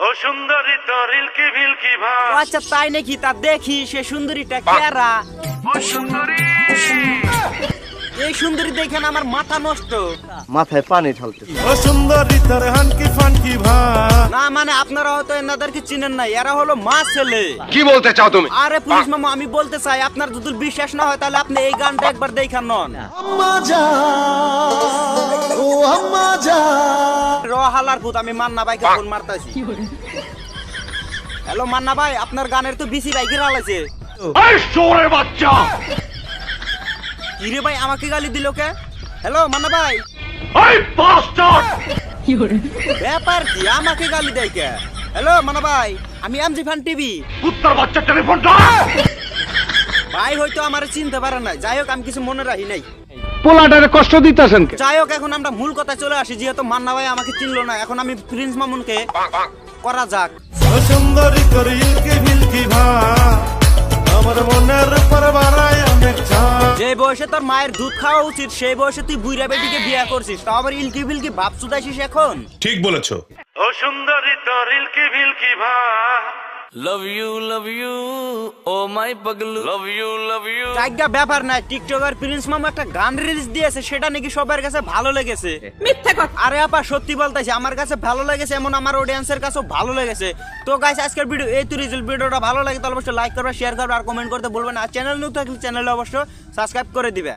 ও সুন্দরী তোর ইলকি ভিলকি ভাব। আচ্ছা তাই নাকি? তা দেখি সে সুন্দরীটা কেরা। ও সুন্দরী, এই সুন্দরী দেখেন আমার মাথা নষ্ট। মাথায় পানি ঢালতে। ও সুন্দরী তোর হানকি ফানকি ভাব। না মানে আপনারা হয়তো এনাদেরকে চিনেন না, এরা হলো মা ছেলে। কি বলতে চাও তুমি? আরে পুলিশ মামা আমি বলতে চাই, আপনার যদি বিশ্বাস না হয় তাহলে আপনি এই গানটা একবার দেখান নন। রহালার ভূত, আমি মান্না ভাইকে ফোন মারতাছি। হ্যালো মান্না ভাই, আপনার গানের তো বিসি ভাই গিরা লাগছে। এই শোরের বাচ্চা, কিরে ভাই আমাকে গালি দিল কে? হ্যালো মান্না ভাই। এই বাস্টার্ড, ব্যাপার কি আমাকে গালি দেয় কে? হ্যালো মান্না ভাই, আমি এমজি ফান টিভি। কুত্তার বাচ্চা টেলিফোন ধর। ভাই হয়তো আমার চিনতে পারে না, যাই হোক আমি কিছু মনে রাখি নাই। পোলাটারে কষ্ট দিতেছেন কে? যাই হোক এখন আমরা মূল কথা চলে আসি, যেহেতু মান্না ভাই আমাকে চিনলো না, এখন আমি প্রিন্স মামুনকে করা যাক। ও সুন্দরী তোর ইলকি ভিলকি ভাব, আমার মনের উপর বাড়ায় অনেক ছাপ। যে বয়সে তোর মায়ের দুধ খাওয়া উচিত সেই বয়সে তুই বুইরা বেটিকে বিয়ে করছিস, তাও আবার ইলকি বিলকি ভাব চুদাইছিস এখন। ঠিক বলেছো। ও সুন্দরী তোর ইলকি ভিলকি ভাব। Love you, oh my paglu. Love you. জায়গা ব্যাপার না, টিকটকার প্রিন্স মামু একটা গান রিলিজ দিয়েছে, সেটা নাকি সবার কাছে ভালো লেগেছে। মিথ্যা কথা। আরে আপা সত্যি বলতেছি, আমার কাছে ভালো লেগেছে, এমন আমার অডিয়েন্সের কাছেও ভালো লেগেছে। তো গাইস আজকের ভিডিও এই তো রিজাল্ট। ভিডিওটা ভালো লাগে তাহলে অবশ্যই লাইক করবে, শেয়ার করবে আর কমেন্ট করতে ভুলবেন না। আর চ্যানেল নতুন থাকলে চ্যানেলে অবশ্যই সাবস্ক্রাইব করে দিবে।